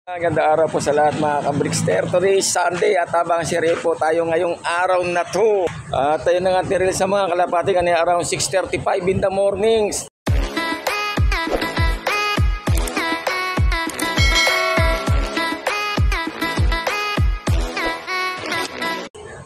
Maganda araw po sa lahat mga ka-Brickster. Today is Sunday at habang sire po tayo ngayong araw na to. At tayo na nga tiril sa mga kalapati kanina around 6:35 in the mornings.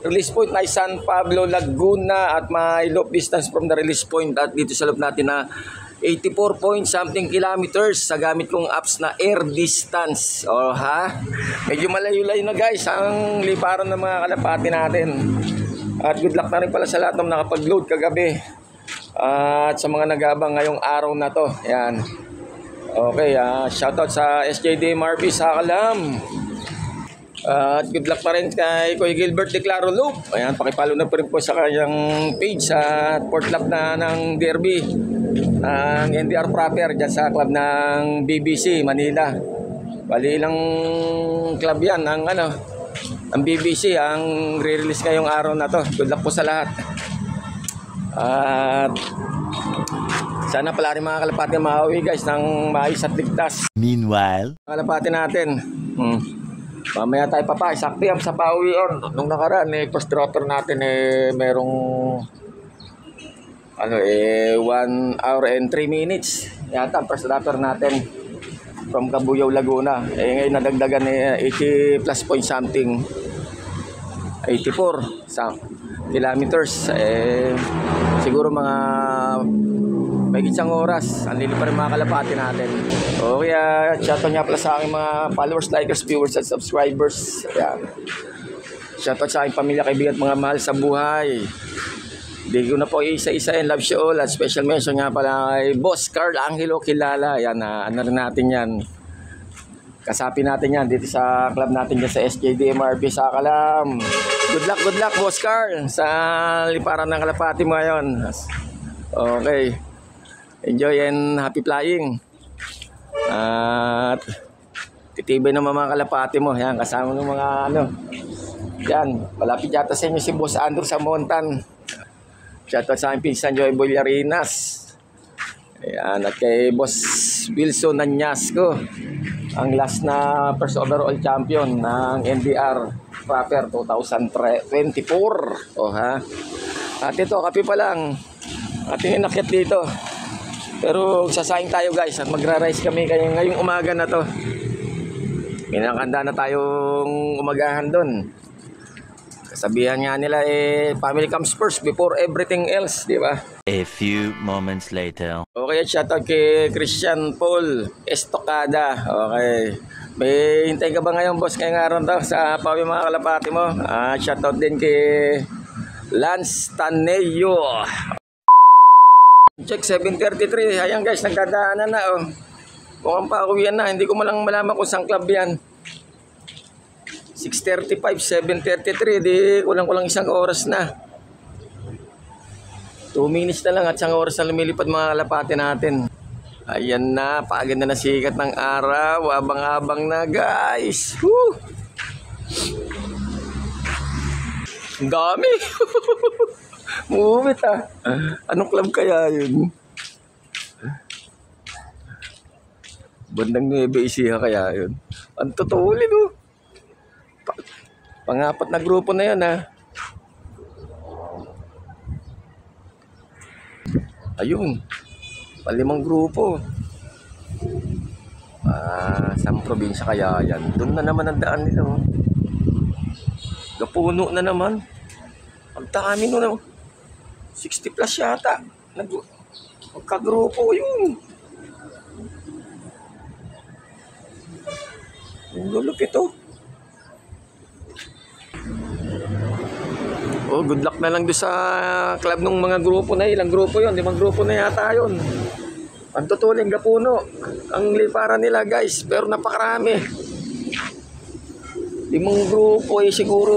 Release point ay San Pablo, Laguna at may loop distance from the release point at dito sa loop natin na 84 point something kilometers sa gamit kong apps na air distance. Oh ha, medyo malayo-layo na guys ang liparan ng mga kalapati natin. At good luck na rin pala sa lahat ng nakapag-load kagabi at sa mga nag-aabang ngayong araw na to. Yan. Okay, shoutout sa SJD Marby sa Kalam. At good luck pa rin kay Kuya Gilbert de Claro Loop. Ayan, pakipalo na pa rin po sa kanyang page sa port lap na ng Derby ng NDR proper dyan sa club ng BBC Manila. Bali ilang club yan ang BBC ang re-release ngayong araw na to. Good luck po sa lahat. At sana pala rin mga kalapati mauwi guys ng maayos at ligtas. Meanwhile, Kalapati natin. Mamaya tayo sakti sa pauwi on. Nung nakaraan first rotor natin merong 1 hour and 3 minutes yata ang first rotor natin from Cabuyao, Laguna. Ngayon nadagdagan 80 plus point something, 84 kilometers. Siguro mga may isang oras ang lili pa rin mga kalapati natin. O kaya shoutout nga pala sa aking mga followers, likers, viewers at subscribers. Ayan. Shoutout sa aking pamilya, kaibigan at mga mahal sa buhay. Hindi ko na po isa-isa and love you all. At special mention nga pala kay Boss Carl Angelo Kilala. Ayan, ano rin natin yan. Kasapi natin yan dito sa club natin dyan sa SJD MRP sa Kalam. Good luck Boss Carl sa liparan ng kalapati mo ngayon. Okay. Enjoy and happy flying. At titibay naman mga kalapati mo. Yan, kasama ng mga yan, malapit yata sa inyo si Boss Andrew sa Montan. Shoutout sa aking pinsan Joy Bollarinas. Ayan, at kay Boss Wilson Nanyasco, ang last na first overall champion ng NDR proper 2024. O ha. At ito, kape pa lang. At yung nakit dito. Pero sasayang tayo guys at magra-rise kami ngayong umaga na to. Minakanda na tayong umagahan doon. Kasabihan nga nila family comes first before everything else, di ba? a few moments later. Okay, shoutout kay Christian Paul Estocada. Okay. May hintay ka ba ngayon boss ngayong araw to sa pawi mga kalapati mo? Shoutout din kay Lance Taneo. Check 7:33. Ayan guys, nagdadaanan na mukhang pauwian na. Hindi ko malang malaman kung saan club yan. 6:35, 7:33. Di kulang-kulang isang oras na. 2 minutes na lang at isang oras na lumilipad mga kalapati natin. Ayan na, paagad na sikat ng araw. Abang-abang na guys. Woo! Ang dami. Mumit Anong club kaya yun? Bandang Nueva Ecija kaya yun? Ang tutulin Pangapat na grupo na yun Ayun, 5 grupo. Saan probinsya kaya yan? Doon na naman ang daan nila Gapuno na naman. Ang dami nun 60 plus yata. Magkagrupo yun. Ang lulupit good luck na lang doon sa club ng mga grupo na. Ilang grupo yun? 5 grupo na yata yun. Ang tutuling Gapuno. Ang liparan nila guys. Pero napakarami. 5 grupo siguro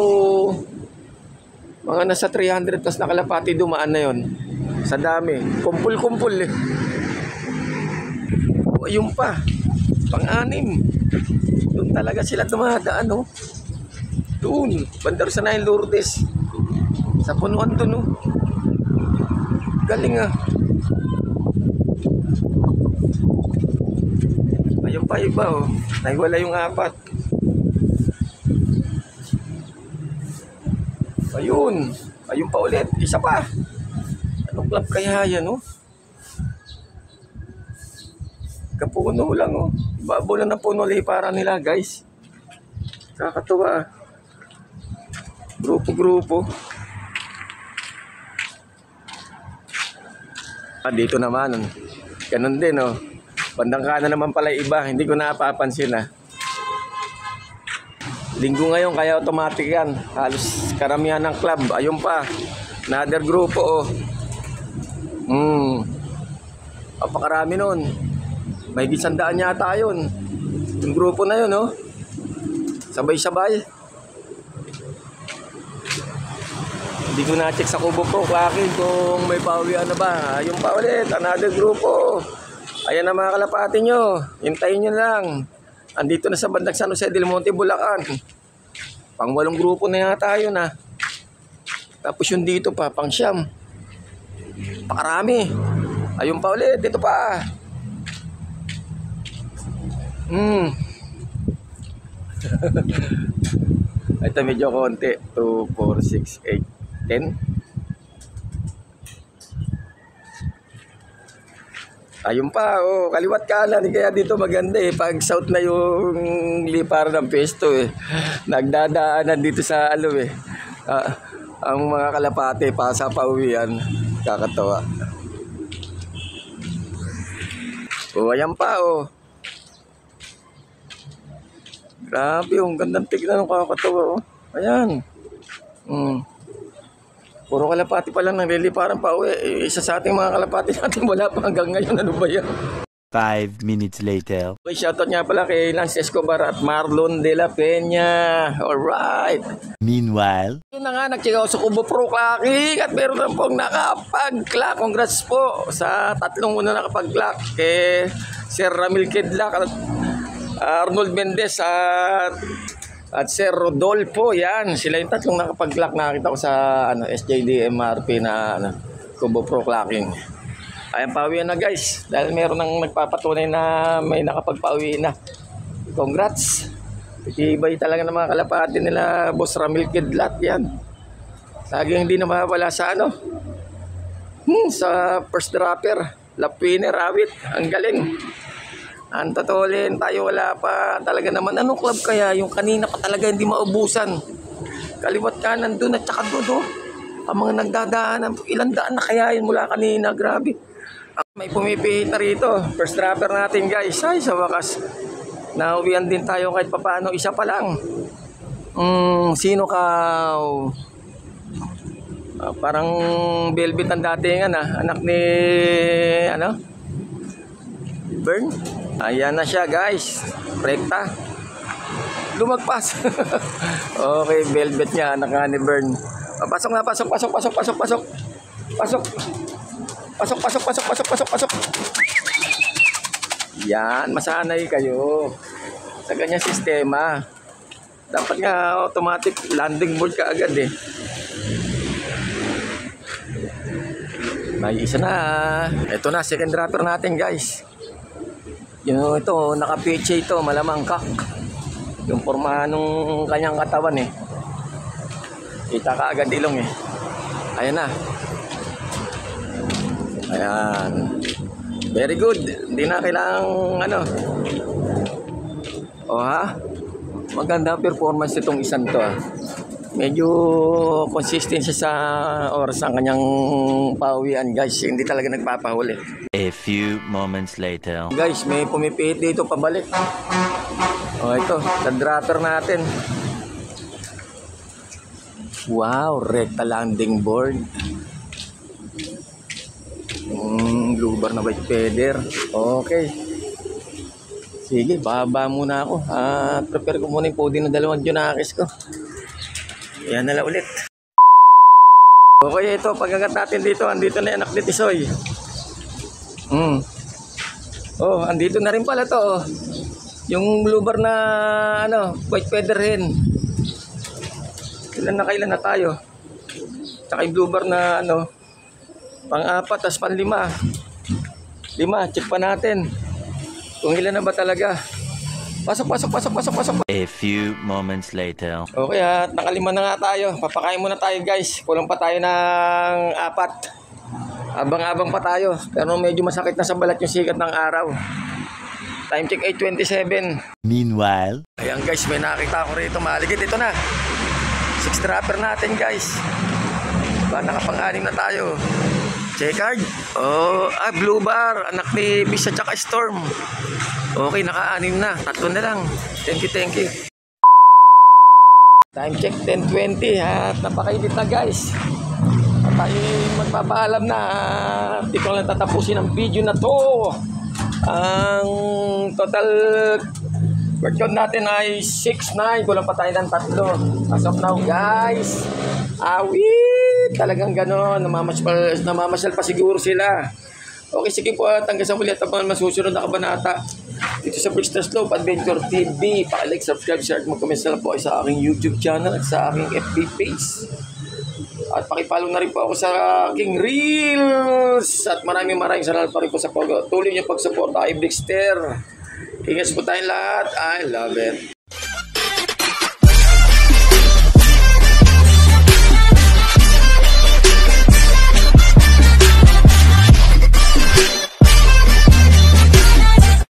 mga nasa 300 plus na kalapati dumaan na yon. Sa dami. Kumpul-kumpul Ayun pa. Pang-anim. Doon talaga sila dumadaan Doon. Bandar sa Nain Lourdes. Sa punuan doon Galing pa iba, oh. Nahiwala yung 4. Ayun. Ayun pa ulit. Isa pa. Anong club kaya yan, oh? Kapuno lang, oh. Babola na puno para nila, guys. Kakatuwa, ah. Grupo-grupo. Dito naman, ganun din, oh. Bandang kanan naman pala iba, hindi ko napapansin, ah. Linggo ngayon, kaya automatic yan. Halos karamihan ng club. Ayun pa, another grupo, oh. Papakarami nun. May 100 yata yun. Yung grupo na yun, oh. Sabay-sabay. Hindi ko na-check sa Kubo Pro Clacking kung may pawian na ba. Ayun pa ulit, another grupo. Ayan na mga kalapati nyo. Hintayin nyo lang. Andito na sa bandang San Jose del Monte, Bulacan. Pang 8 grupo na yata yun, ah. Tapos yung dito pa, pang 9. Pakarami. Ayun pa ulit, dito pa. Ito medyo konti. 2, 4, 6, 8, 10. Ayun pa, oh, kaliwat kanan. Kaya dito maganda, eh. Pag south na yung liparan ng pesto, eh. Nagdadaanan dito sa eh. Ang mga kalapate pa sa pauwian. Kakatawa. Oh, ayan pa, oh. Grabe, yung gandang tignan ng kakatawa, oh. Ayan. Puro kalapati pa lang ng liliparan pa uwi. Isa sa ating mga kalapati natin wala pa hanggang ngayon. Ano ba yan? 5 minutes later. Okay, shoutout nga pala kay Lance Escobar at Marlon de la Peña. Alright. Meanwhile, Yun na nga, nag-check ako sa Kubo Pro Clacking at meron na pong nakapag-clock. Congrats po sa 3 una nakapag-clock. Kay Sir Ramil Kidlak at Arnold Mendez at Sir Rodolfo. Yan, sila yung 3 nakapag-clock. Nakita ko sa SJD MRP na Kubo Pro Clacking. Ayan, pauwian na guys. Dahil meron nang nagpapatunay na may nakapagpauwi na. Congrats. Itibay talaga ng mga kalapati nila, Boss Ramil Kidlat. Yan. Laging hindi na mawala sa sa first dropper. Lapwiner, awit. Ang galing. Ang totolin, tayo wala pa. Talaga naman, anong club kaya? Yung kanina pa talaga hindi maubusan. Kaliwat kanan doon at saka doon. Ang mga nagdadaanan, ilang daan na kaya yun mula kanina. Grabe. May pumipihit na rito. First dropper natin guys. Ay, sa wakas. Nauwian din tayo kahit papaano. Isa pa lang. Sino ka? Parang Velvet ang datingan, anak ni Bern. Ayan na siya guys. Rekta. Lumagpas. Okay, Velvet niya, anak nga ni Bern. Pasok na, pasok. Pasok. Yan, masanay kayo sa ganyang sistema. Dapat nga automatic landing board ka agad, eh. May isa na. Ito na, second dropper natin guys. Yung ito, naka-PHA ito, malamang kak. Yung forma nung kanyang katawan, eh. Kita ka agad ilong, eh. Ayan na. Ayan. Very good. Hindi na kailangang maganda performance itong isang to, Medyo consistent siya sa oras ng kanyang pauwian guys. Hindi talaga nagpapahuli. A few moments later. Guys, may pumipihit dito pabalik. Ito, sa dropper natin. Wow, recta landing board. Blue bar na white feather. Okay. Sige, baba muna ako. Prepare ko muna yung podi ng 2 Junakis ko. Yan na lang ulit. Okay, ito. Pagkagat natin dito, andito na yung anak ni Tisoy. Andito na rin pala to. Yung blue bar na white feather hen. Kailan na tayo? Tsaka yung blue bar na pang-4 tas pang-5. 5, check pa natin kung ilan na ba talaga. Pasok, pasok, pasok, pasok, pasok. A few moments later. Okay, at nakalima na nga tayo. Papakain muna tayo, guys. Kulang pa tayo ng 4. Abang-abang pa tayo. Pero medyo masakit na sa balat yung sikat ng araw. Time check 8:27. Meanwhile, Ayan, guys, may nakita ko rito. Maligit, ito na. 6 trapper natin, guys. Nakapang-anim na tayo. Checkered. Blue bar. Anak ni Bisa tsaka Storm. Okay, naka-anim na. 3 na lang. Thank you, thank you. Time check 10:20. At napakainit na, guys. At tayo magpapaalam na. Dito lang tatapusin ang video na to. Ang total workout natin ay 6-9. Kulang pa tayo ng 3. As of now, guys. Talagang gano'n. Namamasyal pa siguro sila. Okay, sige po at hanggang sa muli at ang masusunod na kabanata dito sa Brixton Slope Adventure TV. Paki-like, subscribe, share at mag-comment na po sa aking YouTube channel at sa aking FB page. At pakipollow na rin po ako sa aking Reels. At maraming salamat pa rin po sa tuloy niyo pag-support kay Brixter. Ingat po tayong lahat. I love it.